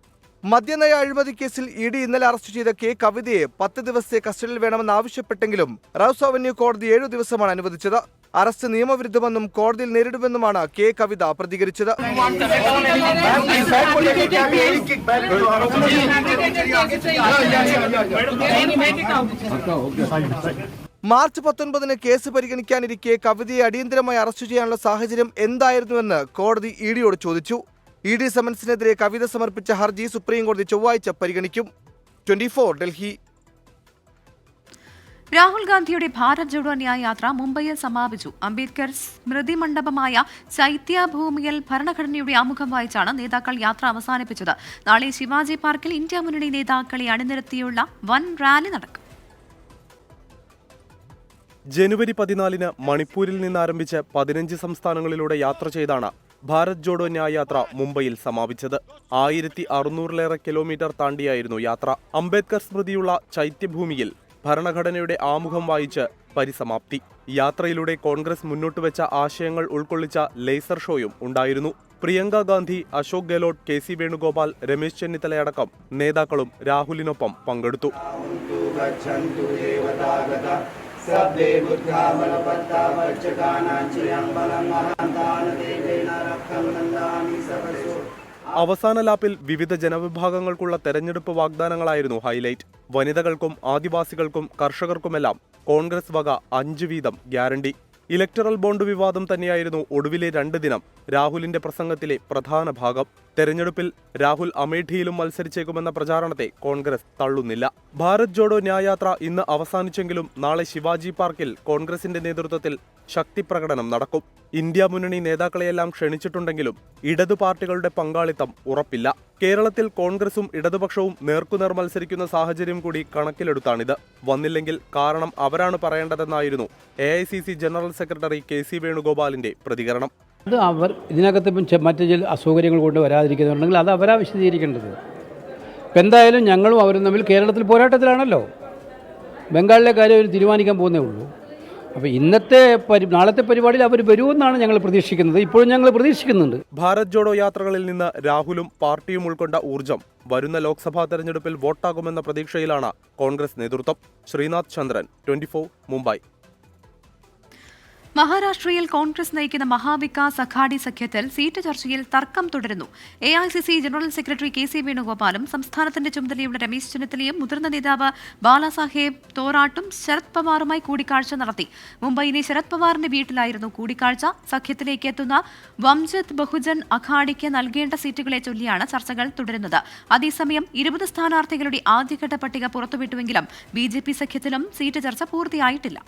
മദ്യനയ അഴിമതി കേസിൽ ഇഡി ഇന്നലെ അറസ്റ്റ് ചെയ്ത K കവിതയെ 10 ദിവസത്തെ കസ്റ്റഡിയിൽ വേണമെന്നാവശ്യപ്പെട്ടെങ്കിലും റൌസ് അവന്യൂ കോടതി 7 ദിവസമാണ് അനുവദിച്ചത്. അറസ്റ്റ് നിയമവിരുദ്ധമെന്നും കോടതിയിൽ നേരിടുമെന്നുമാണ് K കവിത പ്രതികരിച്ചത്. മാർച്ച് 19 കേസ് പരിഗണിക്കാനിരിക്കെ കവിതയെ അടിയന്തരമായി അറസ്റ്റ് ചെയ്യാനുള്ള സാഹചര്യം എന്തായിരുന്നുവെന്ന് കോടതി ഇഡിയോട് ചോദിച്ചു. ED സമൻസിനെതിരെ കവിത സമർപ്പിച്ച ഹർജി സുപ്രീംകോടതി ചൊവ്വാഴ്ച പരിഗണിക്കും. 24 ഡൽഹി. രാഹുൽ ഗാന്ധിയുടെ ഭാരത് ജോഡോ ന്യായ യാത്ര മുംബൈയിൽ സമാപിച്ചു. അംബേദ്കർ സ്മൃതി മണ്ഡപമായ ചൈത്യഭൂമിയിൽ ഭരണഘടനയുടെ ആമുഖം വായിച്ചാണ് നേതാക്കൾ യാത്ര അവസാനിപ്പിച്ചത്. നാളെ ശിവാജി പാർക്കിൽ ഇന്ത്യ മുന്നണി നേതാക്കളെ അണിനിരത്തിയുള്ള വൻ റാലി നടക്കും. ജനുവരി 14 മണിപ്പൂരിൽ നിന്ന് ആരംഭിച്ച് 15 സംസ്ഥാനങ്ങളിലൂടെ യാത്ര ചെയ്താണ് ഭാരത് ജോഡോ ന്യായ യാത്ര മുംബൈയിൽ സമാപിച്ചത്. 1600-ലേറെ കിലോമീറ്റർ താണ്ടിയായിരുന്നു യാത്ര. അംബേദ്കർ സ്മൃതിയുള്ള ചൈത്യഭൂമിയിൽ ഭരണഘടനയുടെ ആമുഖം വായിച്ച് പരിസമാപ്തി. യാത്രയിലൂടെ കോൺഗ്രസ് മുന്നോട്ടുവെച്ച ആശയങ്ങൾ ഉൾക്കൊള്ളിച്ച ലേസർ ഷോയും ഉണ്ടായിരുന്നു. പ്രിയങ്ക ഗാന്ധി, അശോക് ഗെഹ്ലോട്ട്, KC വേണുഗോപാൽ, രമേശ് ചെന്നിത്തലയടക്കം നേതാക്കളും രാഹുലിനൊപ്പം പങ്കെടുത്തു. അവസാന ലാപ്പിൽ വിവിധ ജനവിഭാഗങ്ങൾക്കുള്ള തെരഞ്ഞെടുപ്പ് വാഗ്ദാനങ്ങളായിരുന്നു ഹൈലൈറ്റ്. വനിതകൾക്കും ആദിവാസികൾക്കും കർഷകർക്കുമെല്ലാം കോൺഗ്രസ് വക 5 വീതം ഗ്യാരണ്ടി. ഇലക്ടറൽ ബോണ്ട് വിവാദം തന്നെയായിരുന്നു ഒടുവിലെ 2 ദിനം രാഹുലിന്റെ പ്രസംഗത്തിലെ പ്രധാന ഭാഗം. തെരഞ്ഞെടുപ്പിൽ രാഹുൽ അമേഠിയിലും മത്സരിച്ചേക്കുമെന്ന പ്രചാരണത്തെ കോൺഗ്രസ് തള്ളുന്നില്ല. ഭാരത് ജോഡോ ന്യായയാത്ര ഇന്ന് അവസാനിച്ചെങ്കിലും നാളെ ശിവാജി പാർക്കിൽ കോൺഗ്രസിന്റെ നേതൃത്വത്തിൽ ശക്തിപ്രകടനം നടക്കും. ഇന്ത്യ മുന്നണി നേതാക്കളെയെല്ലാം ക്ഷണിച്ചിട്ടുണ്ടെങ്കിലും ഇടതു പാർട്ടികളുടെ പങ്കാളിത്തം ഉറപ്പില്ല. കേരളത്തിൽ കോൺഗ്രസും ഇടതുപക്ഷവും നേർക്കുനേർ മത്സരിക്കുന്ന സാഹചര്യം കൂടി കണക്കിലെടുത്താണിത്. വന്നില്ലെങ്കിൽ കാരണം അവരാണ് പറയേണ്ടതെന്നായിരുന്നു AICC ജനറൽ സെക്രട്ടറി KC വേണുഗോപാലിന്റെ പ്രതികരണം. അത് അവർ ഇതിനകത്ത് ഇപ്പം മറ്റു ചില അസൗകര്യങ്ങൾ കൊണ്ട് വരാതിരിക്കുന്നുണ്ടെങ്കിൽ അത് അവരാ വിശദീകരിക്കേണ്ടത്. ഇപ്പം എന്തായാലും ഞങ്ങളും അവരും തമ്മിൽ കേരളത്തിൽ പോരാട്ടത്തിലാണല്ലോ. ബംഗാളിലെ കാര്യം അവർ തീരുമാനിക്കാൻ പോകുന്നേ ഉള്ളൂ. അപ്പോൾ നാളത്തെ പരിപാടിയിൽ അവർ വരുമെന്നാണ് ഞങ്ങൾ പ്രതീക്ഷിക്കുന്നത്. ഇപ്പോഴും ഞങ്ങൾ പ്രതീക്ഷിക്കുന്നുണ്ട്. ഭാരത് ജോഡോ യാത്രകളിൽ നിന്ന് രാഹുലും പാർട്ടിയും ഉൾക്കൊണ്ട ഊർജ്ജം വരുന്ന ലോക്സഭാ തെരഞ്ഞെടുപ്പിൽ വോട്ടാകുമെന്ന പ്രതീക്ഷയിലാണ് കോൺഗ്രസ് നേതൃത്വം. ശ്രീനാഥ് ചന്ദ്രൻ, 24 മുംബൈ. മഹാരാഷ്ട്രയിൽ കോൺഗ്രസ് നയിക്കുന്ന മഹാവികാസ് അഘാഡി സഖ്യത്തിൽ സീറ്റ് ചർച്ചയിൽ തർക്കം തുടരുന്നു. AICC ജനറൽ സെക്രട്ടറി KC വേണുഗോപാലും സംസ്ഥാനത്തിന്റെ ചുമതലയുള്ള രമേശ് ചെന്നിത്തലയും മുതിർന്ന നേതാവ് ബാലാസാഹേബ് തോറാട്ടും ശരത് പവാറുമായി കൂടിക്കാഴ്ച നടത്തി. മുംബൈയിലെ ശരത് പവാറിന്റെ വീട്ടിലായിരുന്നു കൂടിക്കാഴ്ച. സഖ്യത്തിലേക്ക് എത്തുന്ന വംജിത് ബഹുജൻ അഘാഡിക്ക് നൽകേണ്ട സീറ്റുകളെ ചൊല്ലിയാണ് ചർച്ചകൾ തുടരുന്നത്. അതേസമയം 20 സ്ഥാനാർത്ഥികളുടെ ആദ്യഘട്ട പട്ടിക പുറത്തുവിട്ടുവെങ്കിലും BJP സഖ്യത്തിലും സീറ്റ് ചർച്ച പൂർത്തിയായിട്ടില്ല.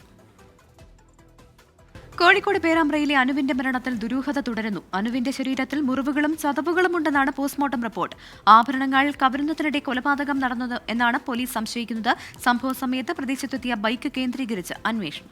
കോഴിക്കോട് പേരാമ്പ്രയിലെ അനുവിന്റെ മരണത്തിൽ ദുരൂഹത തുടരുന്നു. അനുവിന്റെ ശരീരത്തിൽ മുറിവുകളും ചതവുകളുമുണ്ടെന്നാണ് പോസ്റ്റ്മോർട്ടം റിപ്പോർട്ട്. ആഭരണങ്ങൾ കവരുന്നതിനിടെ കൊലപാതകം നടന്നത് എന്നാണ് പോലീസ് സംശയിക്കുന്നത്. സംഭവ സമയത്ത് പ്രദേശത്തെത്തിയ ബൈക്ക് കേന്ദ്രീകരിച്ച് അന്വേഷണം.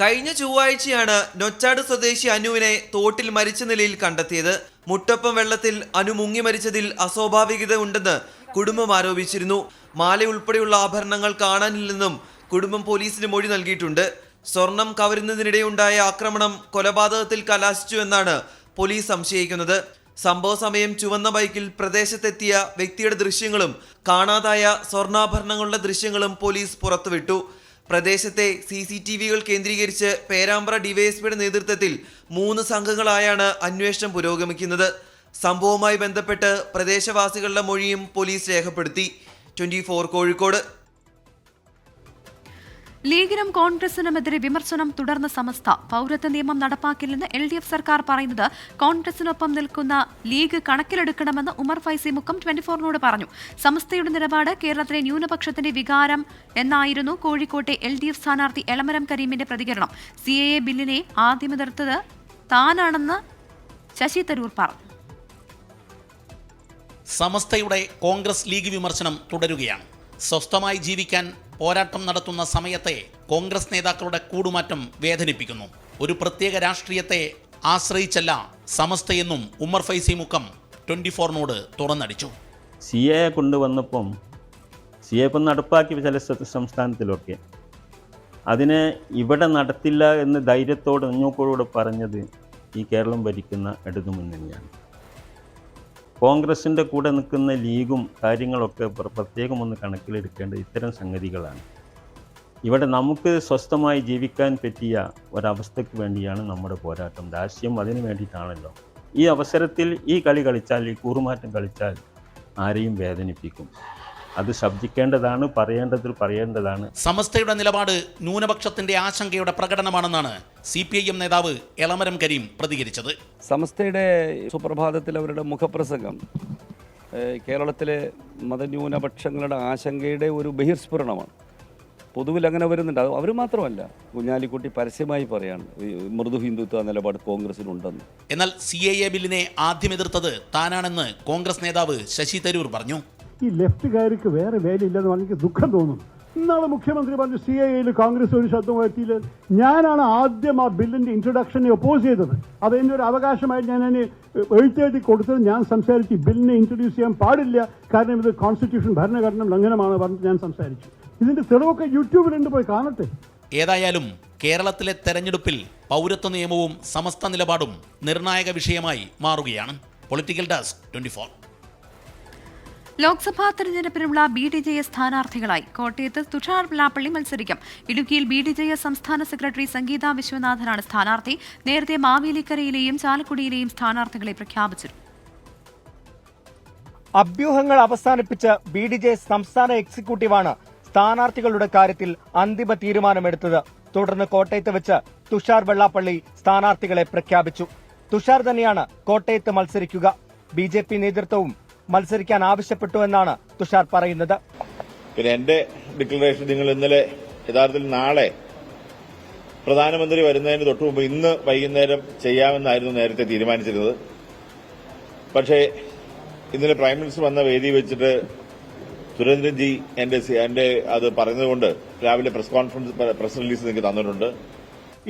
കഴിഞ്ഞ ചൊവ്വാഴ്ചയാണ് നൊച്ചാട് സ്വദേശി അനുവിനെ തോട്ടിൽ മരിച്ച നിലയിൽ കണ്ടെത്തിയത്. മുട്ടൊപ്പം വെള്ളത്തിൽ അനു മുങ്ങി മരിച്ചതിൽ അസ്വാഭാവികത ഉണ്ടെന്ന് കുടുംബം ആരോപിച്ചിരുന്നു. മാല ഉൾപ്പെടെയുള്ള ആഭരണങ്ങൾ കാണാനില്ലെന്നും കുടുംബം പോലീസിന് മൊഴി നൽകിയിട്ടുണ്ട്. സ്വർണം കവരുന്നതിനിടെയുണ്ടായ ആക്രമണം കൊലപാതകത്തിൽ കലാശിച്ചുവെന്നാണ് പോലീസ് സംശയിക്കുന്നത്. സംഭവ സമയം ചുവന്ന ബൈക്കിൽ പ്രദേശത്തെത്തിയ വ്യക്തിയുടെ ദൃശ്യങ്ങളും കാണാതായ സ്വർണ്ണാഭരണങ്ങളുടെ ദൃശ്യങ്ങളും പോലീസ് പുറത്തുവിട്ടു. പ്രദേശത്തെ CCTVകൾ കേന്ദ്രീകരിച്ച് പേരാമ്പ്ര ഡിവൈഎസ്പിയുടെ നേതൃത്വത്തിൽ 3 സംഘങ്ങളായാണ് അന്വേഷണം പുരോഗമിക്കുന്നത്. സംഭവവുമായി ബന്ധപ്പെട്ട് പ്രദേശവാസികളുടെ മൊഴിയും പോലീസ് രേഖപ്പെടുത്തി. 24 കോഴിക്കോട്. ലീഗിനും കോൺഗ്രസിനുമെതിരെ വിമർശനം തുടർന്ന സമസ്ത. പൗരത്വ നിയമം നടപ്പാക്കില്ലെന്ന് LDF സർക്കാർ പറയുന്നത് കോൺഗ്രസിനൊപ്പം നിൽക്കുന്ന ലീഗ് കണക്കിലെടുക്കണമെന്ന് ഉമർ ഫൈസി മുക്കം 24നോട് പറഞ്ഞു. സമസ്തയുടെ നിലപാട് കേരളത്തിലെ ന്യൂനപക്ഷത്തിന്റെ വികാരം എന്നായിരുന്നു കോഴിക്കോട്ടെ LDF സ്ഥാനാർത്ഥി എളമരം കരീമിന്റെ പ്രതികരണം. CAA ബില്ലിനെ ആദ്യം എതിർത്തത് താനാണെന്ന് ശശി തരൂർ പറഞ്ഞു. സമസ്തയുടെ കോൺഗ്രസ് ലീഗ് വിമർശനം തുടരുകയാണ്. സ്വസ്ഥമായി ജീവിക്കാൻ പോരാട്ടം നടത്തുന്ന സമയത്തെ കോൺഗ്രസ് നേതാക്കളുടെ കൂടുമാറ്റം വേദനിപ്പിക്കുന്നു. ഒരു പ്രത്യേക രാഷ്ട്രീയത്തെ ആശ്രയിച്ചല്ല സമസ്തയെന്നും ഉമർ ഫൈസി മുക്കം 24നോട് തുറന്നടിച്ചു. CAA കൊണ്ടുവന്നപ്പം CAA നടപ്പാക്കിയ ചില സംസ്ഥാനത്തിലൊക്കെ അതിനെ ഇവിടെ നടത്തില്ല എന്ന് ധൈര്യത്തോടെ ഞങ്ങൾക്കോട് പറഞ്ഞത് ഈ കേരളം ഭരിക്കുന്ന ഇടതുമുന്നണിയാണ്. കോൺഗ്രസിൻ്റെ കൂടെ നിൽക്കുന്ന ലീഗും കാര്യങ്ങളൊക്കെ പ്രത്യേകം ഒന്ന് കണക്കിലെടുക്കേണ്ട ഇത്തരം സംഗതികളാണ്. ഇവിടെ നമുക്ക് സ്വസ്ഥമായി ജീവിക്കാൻ പറ്റിയ ഒരവസ്ഥയ്ക്ക് വേണ്ടിയാണ് നമ്മുടെ പോരാട്ടം. രാഷ്ട്രീയം അതിനു വേണ്ടിയിട്ടാണല്ലോ. ഈ അവസരത്തിൽ ഈ കളി കളിച്ചാൽ, ഈ കൂറുമാറ്റം കളിച്ചാൽ ആരെയും വേദനിപ്പിക്കും. അത് ശബ്ദിക്കേണ്ടതാണ്, പറയേണ്ടതാണ്. സമസ്തയുടെ നിലപാട് ന്യൂനപക്ഷത്തിന്റെ ആശങ്കയുടെ പ്രകടനമാണെന്നാണ് CPIM നേതാവ് എളമരം കരീം പ്രതികരിച്ചത്. സമസ്തയുടെ സുപ്രഭാതത്തിൽ അവരുടെ മുഖപ്രസംഗം കേരളത്തിലെ മതന്യൂനപക്ഷങ്ങളുടെ ആശങ്കയുടെ ഒരു ബഹിർസ്ഫുരണമാണ്. പൊതുവിൽ അങ്ങനെ വരുന്നുണ്ട്. അവർ മാത്രമല്ല, കുഞ്ഞാലിക്കുട്ടി പരസ്യമായി പറയാണ് മൃദു ഹിന്ദുത്വ നിലപാട് കോൺഗ്രസിനുണ്ടെന്ന്. എന്നാൽ CAA ബില്ലിനെ ആദ്യം എതിർത്തത് താനാണെന്ന് കോൺഗ്രസ് നേതാവ് ശശി തരൂർ പറഞ്ഞു. ഈ ലെഫ്റ്റുകാർക്ക് വേറെ വേലയില്ലെന്ന് എനിക്ക് ദുഃഖം തോന്നും. ഇന്നാളെ മുഖ്യമന്ത്രി പറഞ്ഞു CAA കോൺഗ്രസ് ഒരു ശബ്ദം എത്തിയില്ല. ഞാനാണ് ആദ്യം ആ ബില്ലിന്റെ ഇൻട്രൊഡക്ഷനെ ഒപ്പോസ് ചെയ്തത്. അത് എൻ്റെ ഒരു അവകാശമായി ഞാൻ അതിന് എഴുത്തെഴുതി കൊടുത്തത്. ഞാൻ സംസാരിച്ചു ബില്ലിനെ ഇൻട്രൊഡ്യൂസ് ചെയ്യാൻ പാടില്ല, കാരണം ഇത് കോൺസ്റ്റിറ്റ്യൂഷൻ ഭരണഘടന ലംഘനമാണ് പറഞ്ഞിട്ട് ഞാൻ സംസാരിച്ചു. ഇതിന്റെ തെളിവൊക്കെ യൂട്യൂബിലുണ്ട്, പോയി കാണട്ടെ. ഏതായാലും കേരളത്തിലെ തെരഞ്ഞെടുപ്പിൽ പൗരത്വ നിയമവും സമസ്ത നിലപാടും നിർണായക വിഷയമായി മാറുകയാണ്. Political desk 24. ലോക്സഭാ തെരഞ്ഞെടുപ്പിനുള്ള BDJS സ്ഥാനാർത്ഥികളായി കോട്ടയത്ത് തുഷാർ വെള്ളാപ്പള്ളി മത്സരിക്കും. ഇടുക്കിയിൽ BDJS സംസ്ഥാന സെക്രട്ടറി സംഗീത വിശ്വനാഥനാണ് സ്ഥാനാർത്ഥി. നേരത്തെ മാവേലിക്കരയിലെയും ചാലക്കുടിയിലെയും സ്ഥാനാർത്ഥികളെ പ്രഖ്യാപിച്ചു. അഭ്യൂഹങ്ങൾ അവസാനിപ്പിച്ച് BDJS സംസ്ഥാന എക്സിക്യൂട്ടീവാണ് സ്ഥാനാർത്ഥികളുടെ കാര്യത്തിൽ അന്തിമ തീരുമാനമെടുത്തത്. തുടർന്ന് കോട്ടയത്ത് വെച്ച് തുഷാർ വെള്ളാപ്പള്ളി സ്ഥാനാർത്ഥികളെ പ്രഖ്യാപിച്ചു. തുഷാർ തന്നെയാണ് കോട്ടയത്ത് മത്സരിക്കുക. BJP നേതൃത്വവും മത്സരിക്കാൻ ആവശ്യപ്പെട്ടുവെന്നാണ് തുഷാർ പറയുന്നത്. പിന്നെ എന്റെ ഡിക്ലറേഷൻ നിങ്ങൾ ഇന്നലെ, യഥാർത്ഥത്തിൽ നാളെ പ്രധാനമന്ത്രി വരുന്നതിന് തൊട്ടു മുമ്പ് ഇന്ന് വൈകുന്നേരം ചെയ്യാമെന്നായിരുന്നു നേരത്തെ തീരുമാനിച്ചിരുന്നത്. പക്ഷേ ഇന്നലെ പ്രൈം മിനിസ്റ്റർ വന്ന വേദി വെച്ചിട്ട് സുരേന്ദ്രൻജി എന്റെ അത് പറഞ്ഞതുകൊണ്ട് രാവിലെ പ്രസ് റിലീസ് നിങ്ങൾക്ക് തന്നിട്ടുണ്ട്.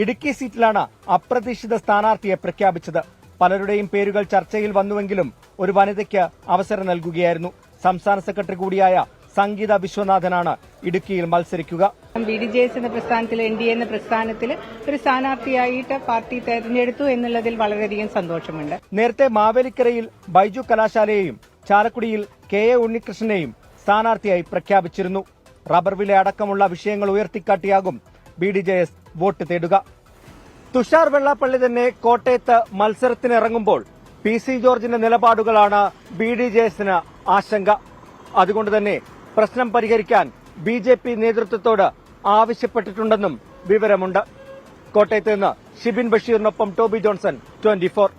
ഇടുക്കി സീറ്റിലാണ് അപ്രതീക്ഷിത സ്ഥാനാർത്ഥിയെ പ്രഖ്യാപിച്ചത്. പലരുടെയും പേരുകൾ ചർച്ചയിൽ വന്നുവെങ്കിലും ഒരു വനിതയ്ക്ക് അവസരം നൽകുകയായിരുന്നു. സംസ്ഥാന സെക്രട്ടറി കൂടിയായ സംഗീത വിശ്വനാഥനാണ് ഇടുക്കിയിൽ മത്സരിക്കുക. BDJS എന്ന പ്രസ്ഥാനത്തിൽ NDA എന്ന പ്രസ്ഥാനത്തിൽ ഒരു സ്ഥാനാർത്ഥിയായിട്ട് പാർട്ടി തെരഞ്ഞെടുത്തു എന്നുള്ളതിൽ വളരെയധികം സന്തോഷമുണ്ട്. നേരത്തെ മാവേലിക്കരയിൽ ബൈജു കലാശാലയെയും ചാലക്കുടിയിൽ KA ഉണ്ണികൃഷ്ണനെയും സ്ഥാനാർത്ഥിയായി പ്രഖ്യാപിച്ചിരുന്നു. റബ്ബർ വില അടക്കമുള്ള വിഷയങ്ങൾ ഉയർത്തിക്കാട്ടിയാകും BDJS വോട്ട് തേടുക. തുഷാർ വെള്ളാപ്പള്ളി തന്നെ കോട്ടയത്ത് മത്സരത്തിനിറങ്ങുമ്പോൾ PC ജോർജിന്റെ നിലപാടുകളാണ് BDJSന് ആശങ്ക. അതുകൊണ്ട് തന്നെ പ്രശ്നം പരിഹരിക്കാൻ BJP നേതൃത്വത്തോട് ആവശ്യപ്പെട്ടിട്ടുണ്ടെന്നും വിവരമുണ്ട്. കോട്ടയത്ത് നിന്ന് ഷിബിൻ ബഷീറിനൊപ്പം ടോബി ജോൺസൺ, 24.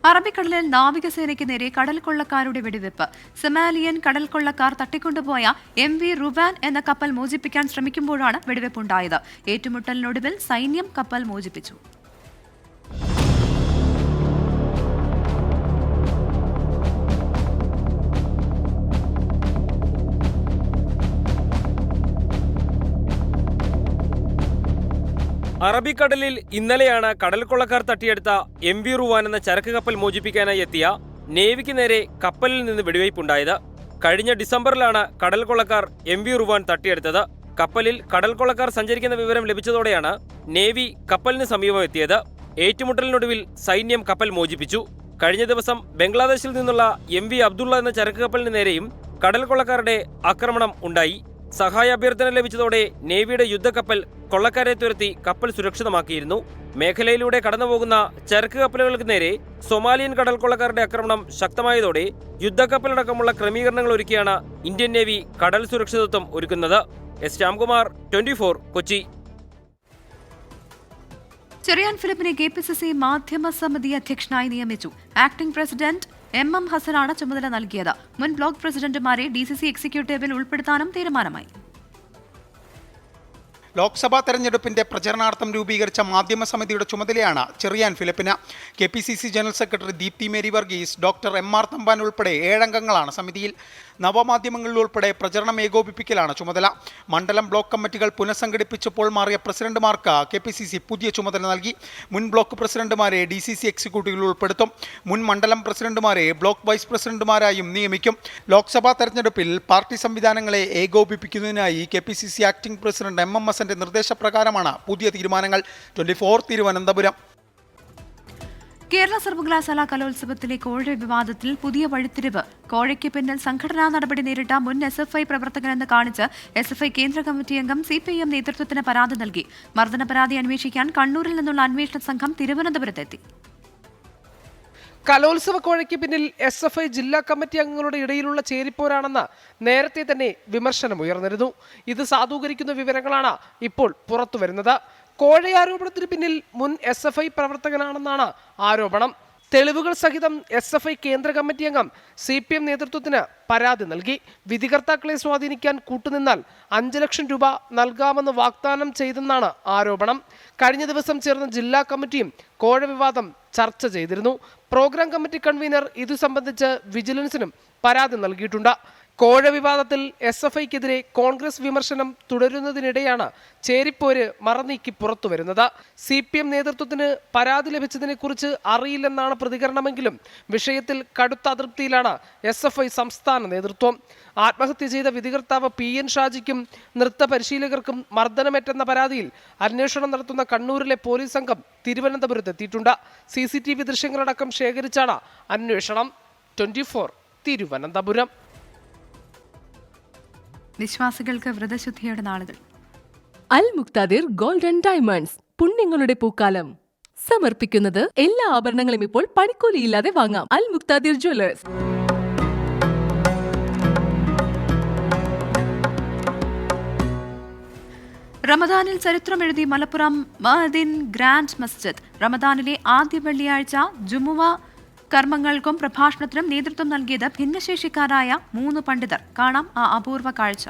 അറബിക്കടലിൽ നാവികസേനയ്ക്ക് നേരെ കടൽ കൊള്ളക്കാരുടെ വെടിവെപ്പ്. സൊമാലിയൻ കടൽ കൊള്ളക്കാർ തട്ടിക്കൊണ്ടുപോയ MV റുവാൻ എന്ന കപ്പൽ മോചിപ്പിക്കാൻ ശ്രമിക്കുമ്പോഴാണ് വെടിവെപ്പുണ്ടായത്. ഏറ്റുമുട്ടലിനൊടുവിൽ സൈന്യം കപ്പൽ മോചിപ്പിച്ചു. അറബിക്കടലിൽ ഇന്നലെയാണ് കടൽ കൊള്ളക്കാർ തട്ടിയെടുത്ത MV റുവാൻ എന്ന ചരക്ക് കപ്പൽ മോചിപ്പിക്കാനായി എത്തിയ നേവിക്ക് നേരെ കപ്പലിൽ നിന്ന് വെടിവയ്പുണ്ടായത്. കഴിഞ്ഞ ഡിസംബറിലാണ് കടൽ കൊള്ളക്കാർ MV റുവാൻ തട്ടിയെടുത്തത്. കപ്പലിൽ കടൽ കൊള്ളക്കാർ സഞ്ചരിക്കുന്ന വിവരം ലഭിച്ചതോടെയാണ് നേവി കപ്പലിന് സമീപം എത്തിയത്. ഏറ്റുമുട്ടലിനൊടുവിൽ സൈന്യം കപ്പൽ മോചിപ്പിച്ചു. കഴിഞ്ഞ ദിവസം ബംഗ്ലാദേശിൽ നിന്നുള്ള MV അബ്ദുള്ള എന്ന ചരക്ക് കപ്പലിന് നേരെയും കടൽ കൊള്ളക്കാരുടെ ആക്രമണം ഉണ്ടായി. സഹായ അഭ്യർത്ഥന ലഭിച്ചതോടെ നേവിയുടെ യുദ്ധക്കപ്പൽ കൊള്ളക്കാരെ തുരത്തി കപ്പൽ സുരക്ഷിതമാക്കിയിരുന്നു. മേഖലയിലൂടെ കടന്നുപോകുന്ന ചരക്ക് കപ്പലുകൾക്ക് നേരെ സൊമാലിയൻ കടൽ കൊള്ളക്കാരുടെ ആക്രമണം ശക്തമായതോടെ യുദ്ധക്കപ്പലടക്കമുള്ള ക്രമീകരണങ്ങൾ ഒരുക്കിയാണ് ഇന്ത്യൻ നേവി കടൽ സുരക്ഷിതത്വം ഒരുക്കുന്നത്. എസ് ശ്യാംകുമാർ, 24, കൊച്ചി. ചെറിയാൻ ഫിലിപ്പിനെ KPCC മാധ്യമ സമിതി അധ്യക്ഷനായി നിയമിച്ചു. ആക്ടിംഗ് പ്രസിഡന്റ് MM ഹസനാണ് ചുമതല നൽകിയത്. മുൻ ബ്ലോക്ക് പ്രസിഡന്റുമാരെ DCC എക്സിക്യൂട്ടീവിൽ ഉൾപ്പെടുത്താനും തീരുമാനമായി. ലോക്സഭാ തെരഞ്ഞെടുപ്പിന്റെ പ്രചരണാർത്ഥം രൂപീകരിച്ച മാധ്യമ സമിതിയുടെ ചുമതലയാണ് ചെറിയാൻ ഫിലിപ്പിന്. KPCC general secretary Deepthi Mary Varghese, doctor MR Thampan ഉൾപ്പെടെ 7 അംഗങ്ങളാണ് സമിതിയിൽ. നവമാധ്യമങ്ങളിൽ ഉൾപ്പെടെ പ്രചരണം ഏകോപിപ്പിക്കലാണ് ചുമതല. മണ്ഡലം ബ്ലോക്ക് കമ്മിറ്റികൾ പുനഃസംഘടിപ്പിച്ചപ്പോൾ മാറിയ പ്രസിഡന്റുമാർക്ക് KPCC പുതിയ ചുമതല നൽകി. മുൻ ബ്ലോക്ക് പ്രസിഡന്റുമാരെ DCC എക്സിക്യൂട്ടീവിൽ ഉൾപ്പെടുത്തും. മുൻ മണ്ഡലം പ്രസിഡന്റുമാരെ ബ്ലോക്ക് വൈസ് പ്രസിഡന്റുമാരായും നിയമിക്കും. ലോക്സഭാ തെരഞ്ഞെടുപ്പിൽ പാർട്ടി സംവിധാനങ്ങളെ ഏകോപിപ്പിക്കുന്നതിനായി KPCC ആക്ടിംഗ് പ്രസിഡന്റ് MM ഹസന്റെ നിർദ്ദേശപ്രകാരമാണ് പുതിയ തീരുമാനങ്ങൾ. 24, തിരുവനന്തപുരം. കേരള സർവകലാശാല കലോത്സവത്തിലെ കോഴ വിവാദത്തിൽ പുതിയ വഴിത്തിരിവ്. കോഴയ്ക്ക് പിന്നിൽ സംഘടനാ നടപടി നേരിട്ട മുൻ SFI പ്രവർത്തകനെന്ന് കാണിച്ച് SFI കേന്ദ്ര കമ്മിറ്റി അംഗം CPIM നേതൃത്വത്തിന് പരാതി നൽകി. മർദ്ദന പരാതി അന്വേഷിക്കാൻ കണ്ണൂരിൽ നിന്നുള്ള അന്വേഷണ സംഘം തിരുവനന്തപുരത്തെത്തി. കലോത്സവ കോഴയ്ക്ക് പിന്നിൽ SFI ജില്ലാ കമ്മിറ്റി അംഗങ്ങളുടെ ഇടയിലുള്ള ചേരിപ്പോരാണെന്ന് നേരത്തെ തന്നെ വിമർശനമുയർന്നിരുന്നു. ഇത് സാധൂകരിക്കുന്ന വിവരങ്ങളാണ് ഇപ്പോൾ പുറത്തുവരുന്നത്. കോഴയാരോപണത്തിന് പിന്നിൽ മുൻ SFI പ്രവർത്തകനാണെന്നാണ് ആരോപണം. തെളിവുകൾ സഹിതം SFI കേന്ദ്ര കമ്മിറ്റി അംഗം CPM നേതൃത്വത്തിന് പരാതി നൽകി. വിധികർത്താക്കളെ സ്വാധീനിക്കാൻ കൂട്ടുനിന്നാൽ 5 ലക്ഷം രൂപ നൽകാമെന്ന് വാഗ്ദാനം ചെയ്തെന്നാണ് ആരോപണം. കഴിഞ്ഞ ദിവസം ചേർന്ന ജില്ലാ കമ്മിറ്റിയും കോഴ വിവാദം ചർച്ച ചെയ്തിരുന്നു. പ്രോഗ്രാം കമ്മിറ്റി കൺവീനർ ഇതു സംബന്ധിച്ച് വിജിലൻസിനും പരാതി നൽകിയിട്ടുണ്ട്. കോഴ വിവാദത്തിൽ SFIക്കെതിരെ കോൺഗ്രസ് വിമർശനം തുടരുന്നതിനിടെയാണ് ചേരിപ്പോര് മറനീക്കി പുറത്തുവരുന്നത്. CPM നേതൃത്വത്തിന് പരാതി ലഭിച്ചതിനെക്കുറിച്ച് അറിയില്ലെന്നാണ് പ്രതികരണമെങ്കിലും വിഷയത്തിൽ കടുത്ത അതൃപ്തിയിലാണ് SFI സംസ്ഥാന നേതൃത്വം. ആത്മഹത്യ ചെയ്ത വിധികർത്താവ് PN ഷാജിക്കും നൃത്ത പരിശീലകർക്കും മർദ്ദനമേറ്റെന്ന പരാതിയിൽ അന്വേഷണം നടത്തുന്ന കണ്ണൂരിലെ പോലീസ് സംഘം തിരുവനന്തപുരത്തെത്തിയിട്ടുണ്ട്. CCTV ദൃശ്യങ്ങളടക്കം ശേഖരിച്ചാണ് അന്വേഷണം. 24, തിരുവനന്തപുരം. വിശ്വാസികൾക്ക് വ്രതശുദ്ധിയുടെ നാളുകൾ. അൽ മുക്താദിർ ഗോൾഡൻ ഡയമണ്ട്സ് പുണ്യങ്ങളുടെ പൂക്കാലം സമർപ്പിക്കുന്നത് എല്ലാ ആഭരണങ്ങളും ഇപ്പോൾ പണിക്കൂലിയില്ലാതെ വാങ്ങാം. അൽ മുക്താദിർ ജ്വല്ലേഴ്സ്. റമദാനിൽ ചരിത്രമെഴുതി മലപ്പുറം മഅദിൻ ഗ്രാൻഡ് മസ്ജിദ്. റമദാനിലെ ആദ്യ വെള്ളിയാഴ്ച ജുമുഅ കർമ്മങ്ങൾക്കും പ്രഭാഷണത്തിനും നേതൃത്വം നൽകിയത് ഭിന്നശേഷിക്കാരായ 3 പണ്ഡിതർ. കാണാം ആ അപൂർവ കാഴ്ച.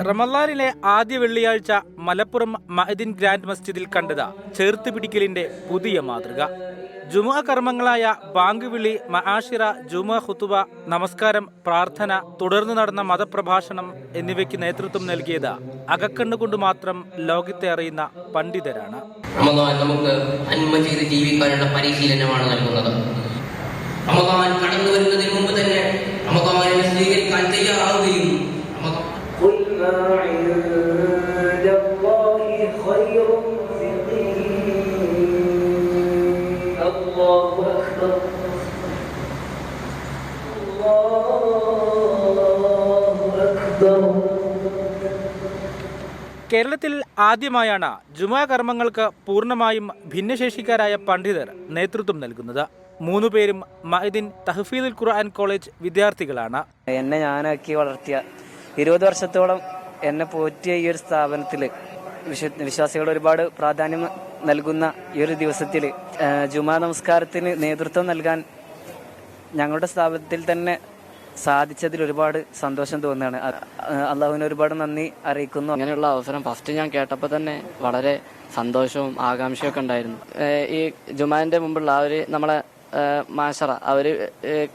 റമദാനിലെ ആദ്യ വെള്ളിയാഴ്ച മലപ്പുറം മഅദിൻ ഗ്രാൻഡ് മസ്ജിദിൽ കണ്ടത് ചേർത്ത് പിടിക്കലിന്റെ പുതിയ മാതൃക. ജുമുഅ കർമ്മങ്ങളായ ബാങ്ക് വിളി, മആശിറ, ജുമുഅ ഖുതുബ, നമസ്കാരം, പ്രാർത്ഥന, തുടർന്ന് നടന്ന മതപ്രഭാഷണം എന്നിവയ്ക്ക് നേതൃത്വം നൽകിയത് അകക്കണ്ണുകൊണ്ട് മാത്രം ലോകത്തെ അറിയുന്ന പണ്ഡിതരാണ്. റമദാൻ നമുക്ക് നന്മ ചെയ്ത് ജീവിക്കാനുള്ള പരിശീലനമാണ് നൽകുന്നത്. റമദാൻ കടന്നു വരുന്നതിന് മുമ്പ് തന്നെ റമദാനെ സ്വീകരിക്കാൻ തയ്യാറാവുകയും കേരളത്തിൽ ആദ്യമായാണ് ജുമാ കർമ്മങ്ങൾക്ക് പൂർണ്ണമായും ഭിന്നശേഷിക്കാരായ പണ്ഡിതർ നേതൃത്വം നൽകുന്നത്. 3 പേരും മഅദിൻ തഹ്ഫീദുൽ ഖുർആൻ കോളേജ് വിദ്യാർത്ഥികളാണ്. എന്നെ ഞാനാക്കി വളർത്തിയ 20 വർഷത്തോളം എന്നെ പോറ്റിയ ഈ ഒരു സ്ഥാപനത്തിൽ വിശ്വാസികൾ ഒരുപാട് പ്രാധാന്യം നൽകുന്ന ഈ ഒരു ദിവസത്തിൽ ജുമാ നമസ്കാരത്തിന് നേതൃത്വം നൽകാൻ ഞങ്ങളുടെ സ്ഥാപനത്തിൽ തന്നെ സാധിച്ചതിൽ ഒരുപാട് സന്തോഷം തോന്നുകയാണ്. അള്ളാഹുവിന് ഒരുപാട് നന്ദി അറിയിക്കുന്നു. അങ്ങനെയുള്ള അവസരം ഫസ്റ്റ് ഞാൻ കേട്ടപ്പോൾ തന്നെ വളരെ സന്തോഷവും ആകാംക്ഷയൊക്കെ ഉണ്ടായിരുന്നു. ഈ ജുമാന്റെ മുമ്പുള്ള ആ ഒരു നമ്മളെ മാഷറ അവർ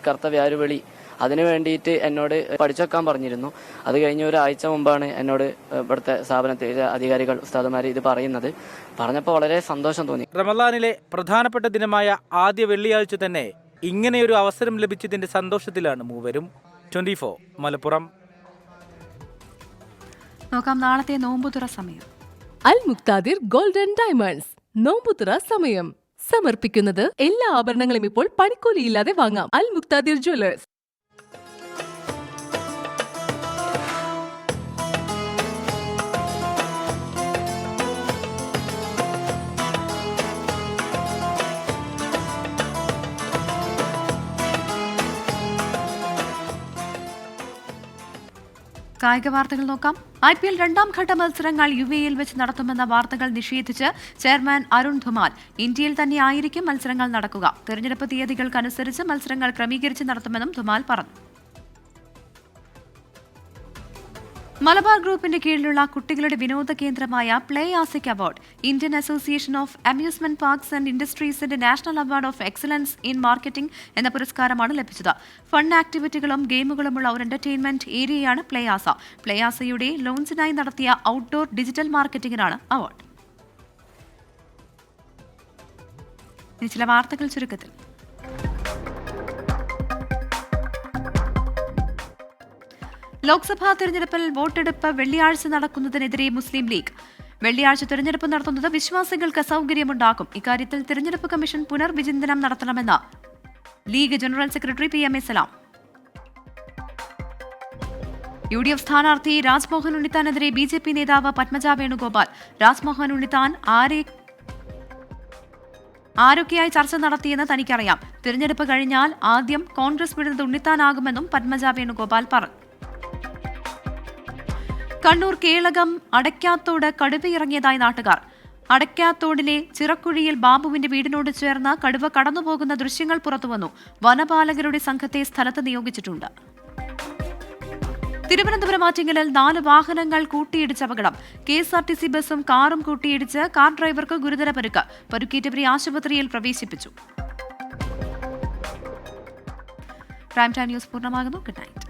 കർത്തവ്യാരുവിളി അതിനു വേണ്ടിയിട്ട് എന്നോട് പഠിച്ചു വെക്കാൻ പറഞ്ഞിരുന്നു. അത് കഴിഞ്ഞ് ഒരാഴ്ച മുമ്പാണ് എന്നോട് ഇവിടുത്തെ സ്ഥാപനത്തിലെ അധികാരികൾ ഉസ്താദുമാർ ഇത് പറയുന്നത്. പറഞ്ഞപ്പോൾ വളരെ സന്തോഷം തോന്നി. റമളാനിലെ പ്രധാനപ്പെട്ട ദിനമായ ആദ്യ വെള്ളിയാഴ്ച തന്നെ ഇങ്ങനെയൊരു അവസരം ലഭിച്ചതിന്റെ സന്തോഷത്തിലാണ് മൂവരും. 24 മലപ്പുറം. നോക്കാം നാളത്തെ നോമ്പുതുറ സമയം. അൽ മുക്താദിർ ഗോൾഡൻ ഡയമണ്ട്സ് നോമ്പുതുറ സമയം സമർപ്പിക്കുന്നത് എല്ലാ ആഭരണങ്ങളും ഇപ്പോൾ പണിക്കൂലിയില്ലാതെ വാങ്ങാം. അൽ മുക്താദിർ ജ്വല്ലേഴ്സ്. കായിക വാർത്തകൾ നോക്കാം. IPL 2ാം ഘട്ട മത്സരങ്ങൾ UAE-യിൽ വെച്ച് നടത്തുമെന്ന വാർത്തകൾ നിഷേധിച്ച് ചെയർമാൻ അരുൺ ധുമാൽ. ഇന്ത്യയിൽ തന്നെയായിരിക്കും മത്സരങ്ങൾ നടക്കുക. തെരഞ്ഞെടുപ്പ് തീയതികൾക്കനുസരിച്ച് മത്സരങ്ങൾ ക്രമീകരിച്ച് നടത്തുമെന്നും ധുമാൽ പറഞ്ഞു. മലബാർ ഗ്രൂപ്പിന്റെ കീഴിലുള്ള കുട്ടികളുടെ വിനോദ കേന്ദ്രമായ പ്ലേ ആസിക് award Indian association of amusement parks and ഇൻഡസ്ട്രീസിന്റെ national award of excellence in marketing എന്ന പുരസ്കാരമാണ് ലഭിച്ചത്. ഫൺ ആക്ടിവിറ്റികളും ഗെയിമുകളുമുള്ള ഒരു എന്റർടൈൻമെന്റ് ഏരിയയാണ് പ്ലേ ആസ. പ്ലേ ആസയുടെ ലോഞ്ചിനായി നടത്തിയ ഔട്ട്ഡോർ ഡിജിറ്റൽ മാർക്കറ്റിംഗിനാണ് അവാർഡ്. ഇനി ചില വാർത്തകൾ ചുരുക്കത്തിൽ. ലോക്സഭാ തെരഞ്ഞെടുപ്പിൽ വോട്ടെടുപ്പ് വെള്ളിയാഴ്ച നടക്കുന്നതിനെതിരെ മുസ്ലിം ലീഗ്. വെള്ളിയാഴ്ച തെരഞ്ഞെടുപ്പ് നടത്തുന്നത് വിശ്വാസികൾക്ക് അസൗകര്യമുണ്ടാക്കും. ഇക്കാര്യത്തിൽ തെരഞ്ഞെടുപ്പ് കമ്മീഷൻ പുനർവിചിന്തനം നടത്തണമെന്ന് league general secretary PM A Salam. UDF സ്ഥാനാർത്ഥി രാജ്മോഹൻ ഉണ്ണിത്താനെതിരെ BJP നേതാവ് പത്മജ വേണുഗോപാൽ. രാജ്മോഹൻ ഉണ്ണിത്താൻ ആരൊക്കെയായി ചർച്ച നടത്തിയെന്ന് തനിക്കറിയാം. തെരഞ്ഞെടുപ്പ് കഴിഞ്ഞാൽ ആദ്യം കോൺഗ്രസ് വിടുന്നത് ഉണ്ണിത്താനാകുമെന്നും പത്മജ വേണുഗോപാൽ പറഞ്ഞു. കണ്ണൂർ കേളകം അടയ്ക്കാത്തോട് കടുവയിറങ്ങിയതായി നാട്ടുകാർ. അടയ്ക്കാത്തോടിലെ ചിറക്കുഴിയിൽ ബാബുവിന്റെ വീടിനോട് ചേർന്ന് കടുവ കടന്നുപോകുന്ന ദൃശ്യങ്ങൾ പുറത്തുവന്നു. വനപാലകരുടെ സംഘത്തെ സ്ഥലത്ത് നിയോഗിച്ചിട്ടുണ്ട്. തിരുവനന്തപുരം ആറ്റിങ്ങലിൽ 4 വാഹനങ്ങൾ കൂട്ടിയിടിച്ച് അപകടം. KSRTC ബസും കാറും കൂട്ടിയിടിച്ച് കാർ ഡ്രൈവർക്ക് ഗുരുതര പരിക്ക്. പരുക്കേറ്റവരെ ആശുപത്രിയിൽ പ്രവേശിപ്പിച്ചു. പ്രൈം ടൈം ന്യൂസ് പൂർണ്ണമാകുന്നു. Good night.